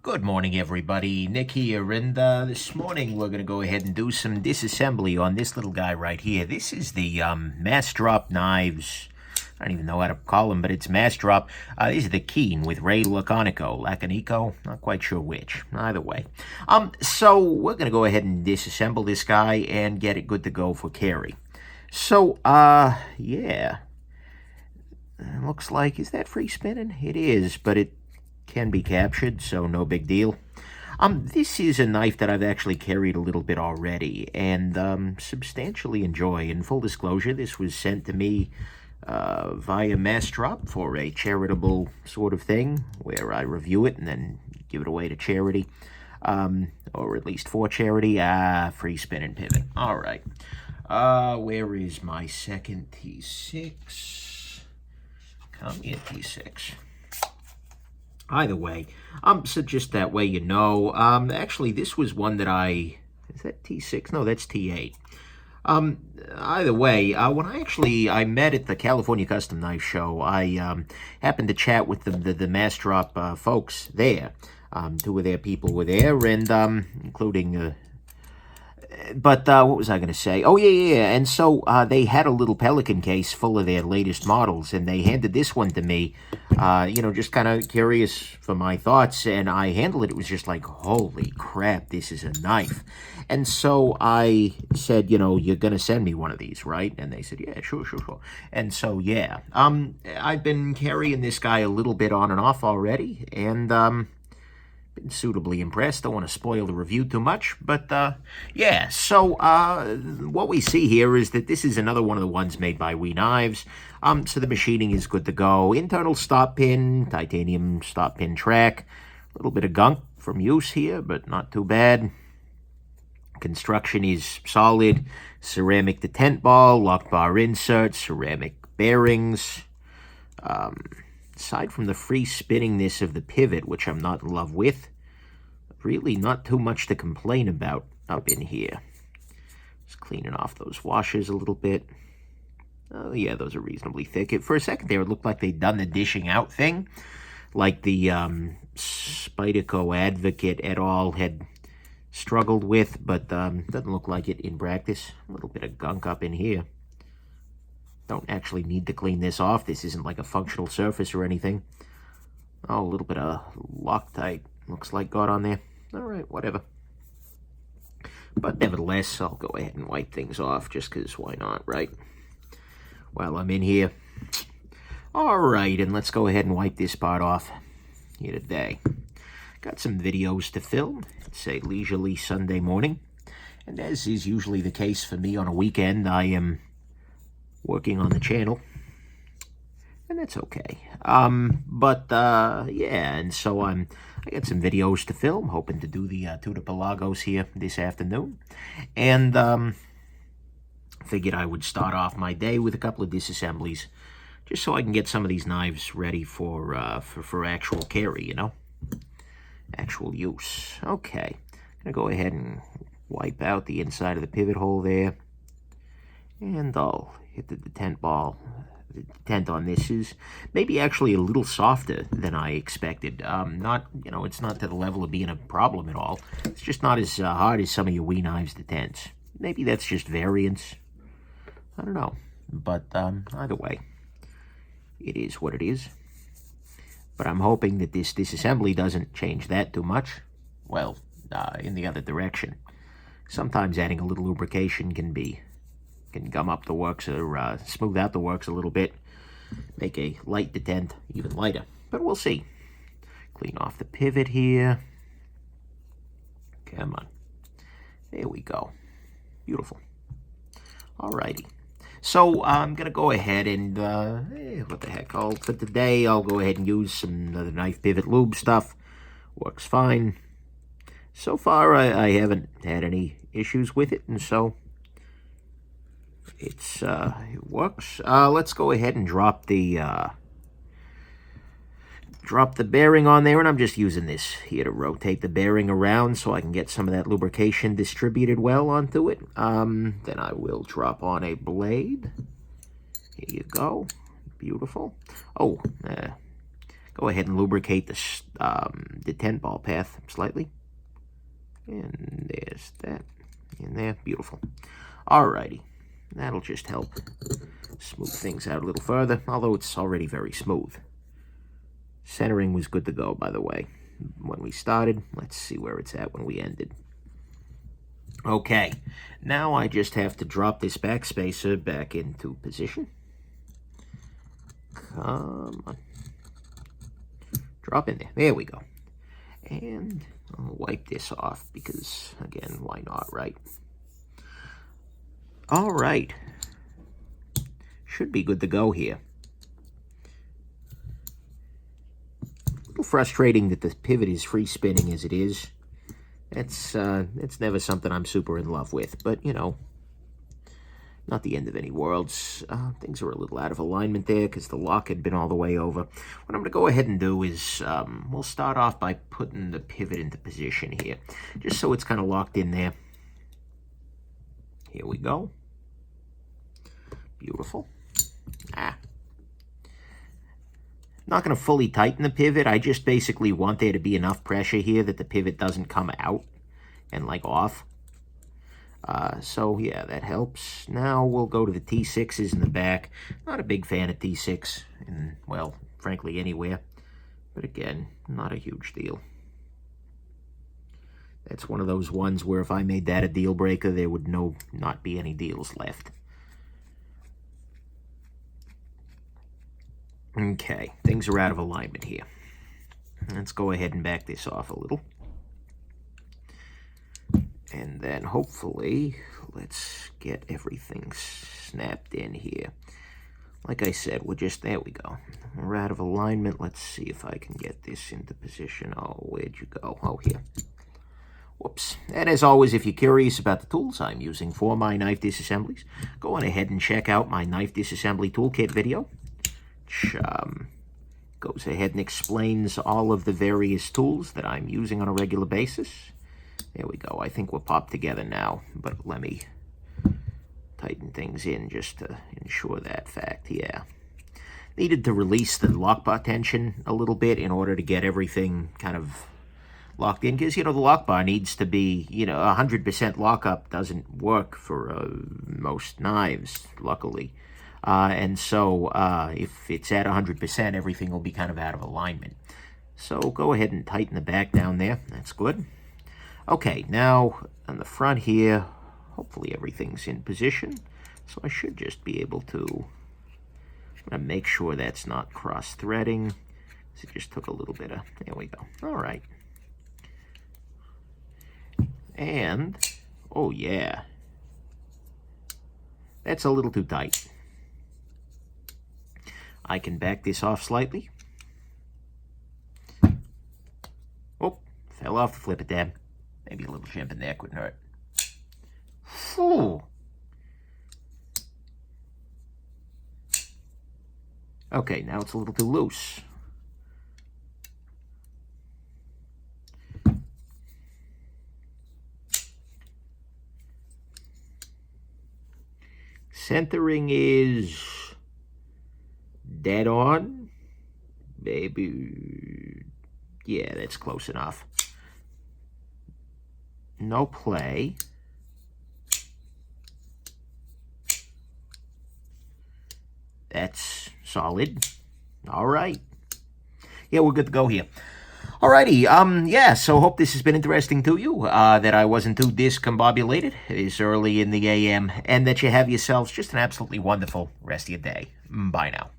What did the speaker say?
Good morning, everybody. Nick here, and this morning we're going to go ahead and do some disassembly on this little guy right here. This is the Massdrop knives. I don't even know how to call them, but it's Massdrop. These are the Keen with Laconico, not quite sure which. Either way. So we're going to go ahead and disassemble this guy and get it good to go for carry. So, yeah. Looks like, is that free spinning? It is, but it can be captured, so no big deal. This is a knife that I've actually carried a little bit already and substantially enjoy. In full disclosure, this was sent to me via Massdrop for a charitable sort of thing where I review it and then give it away to charity, or at least for charity. Free spinning pivot. All right. Where is my second T6? Come here, T6. Either way, so just that way you know. Actually, this was one that is that T6? No, that's T8. Either way, when I met at the California Custom Knife Show, I happened to chat with the Massdrop folks there. Two of their people were there, and including... But what was I going to say? Oh, yeah. And so they had a little Pelican case full of their latest models, and they handed this one to me, just kind of curious for my thoughts, and I handled it. It was just like, holy crap, this is a knife. And so I said, you're going to send me one of these, right? And they said, yeah, sure. And so, yeah, I've been carrying this guy a little bit on and off already, and... been suitably impressed. Don't want to spoil the review too much, but yeah. So what we see here is that this is another one of the ones made by We Knives. So the machining is good to go. Internal stop pin, titanium stop pin track. A little bit of gunk from use here, but not too bad. Construction is solid. Ceramic detent ball, lock bar insert, ceramic bearings. Aside from the free spinningness of the pivot, which I'm not in love with, really not too much to complain about up in here. Just cleaning off those washers a little bit. Oh, yeah, those are reasonably thick. For a second there, it looked like they'd done the dishing out thing, like the Spyderco Advocate et al. Had struggled with, but doesn't look like it in practice. A little bit of gunk up in here. Don't actually need to clean this off. This isn't like a functional surface or anything. Oh, a little bit of Loctite looks like got on there. All right, whatever. But nevertheless, I'll go ahead and wipe things off just because why not, right? While I'm in here. All right, and let's go ahead and wipe this part off here today. Got some videos to film. It's a leisurely Sunday morning. And as is usually the case for me on a weekend, I am working on the channel, and that's okay. Yeah, and so I got some videos to film, hoping to do the Tutor Pelagos here this afternoon, and figured I would start off my day with a couple of disassemblies, just so I can get some of these knives ready for actual carry, actual use. Okay, I'm gonna go ahead and wipe out the inside of the pivot hole there, and I'll hit the detent ball. The detent on this is maybe actually a little softer than I expected. It's not to the level of being a problem at all. It's just not as hard as some of your We Knives detents. Maybe that's just variance. I don't know. But either way, it is what it is. But I'm hoping that this disassembly doesn't change that too much. Well, in the other direction. Sometimes adding a little lubrication can gum up the works or smooth out the works a little bit, make a light detent even lighter. But we'll see. Clean off the pivot here. Come on. There we go. Beautiful. Alrighty. So I'm going to go ahead and, what the heck, for today, I'll go ahead and use some of the knife pivot lube stuff. Works fine. So far, I haven't had any issues with it, and so it works. Let's go ahead and drop the bearing on there, and I'm just using this here to rotate the bearing around so I can get some of that lubrication distributed well onto it. Then I will drop on a blade. Here you go. Beautiful. Oh, Go ahead and lubricate the detent ball path slightly. And there's that in there. Beautiful. Alrighty. That'll just help smooth things out a little further, although it's already very smooth. Centering was good to go, by the way, when we started. Let's see where it's at when we ended. Okay, now I just have to drop this backspacer back into position. Come on. Drop in there. There we go. And I'll wipe this off because, again, why not, right? All right. Should be good to go here. A little frustrating that the pivot is free spinning as it is. It's never something I'm super in love with, but, you know, not the end of any worlds. Things are a little out of alignment there because the lock had been all the way over. What I'm going to go ahead and do is we'll start off by putting the pivot into position here, just so it's kind of locked in there. Here we go. Beautiful. Not going to fully tighten the pivot. I just basically want there to be enough pressure here that the pivot doesn't come out and like off. So yeah, that helps. Now we'll go to the T6s in the back. Not a big fan of T6 in, well, frankly, anywhere. But again, not a huge deal. That's one of those ones where if I made that a deal breaker, there would not be any deals left. Okay, things are out of alignment here. Let's go ahead and back this off a little. And then hopefully, let's get everything snapped in here. Like I said, there we go. We're out of alignment. Let's see if I can get this into position. Oh, where'd you go? Oh, here. Whoops. And as always, if you're curious about the tools I'm using for my knife disassemblies, go on ahead and check out my knife disassembly toolkit video, which goes ahead and explains all of the various tools that I'm using on a regular basis. There we go. I think we're popped together now, but let me tighten things in just to ensure that fact. Yeah. Needed to release the lock bar tension a little bit in order to get everything kind of locked in, because, you know, the lock bar needs to be, you know, 100% lockup doesn't work for most knives, luckily. And so if it's at 100%, everything will be kind of out of alignment. So go ahead and tighten the back down there. That's good. Okay, now on the front here, hopefully everything's in position. So I should just be able to, I'm going to make sure that's not cross-threading. So it just took a little bit of, there we go. All right. And, oh yeah, that's a little too tight. I can back this off slightly. Oh, fell off the flip-it tab. Maybe a little chimping there couldn't hurt. Whew. Okay, now it's a little too loose. Centering is dead on. Maybe, yeah, that's close enough. No play. That's solid. All right. Yeah, we're good to go here. Alrighty, yeah, so hope this has been interesting to you, that I wasn't too discombobulated this early in the AM, and that you have yourselves just an absolutely wonderful rest of your day. Bye now.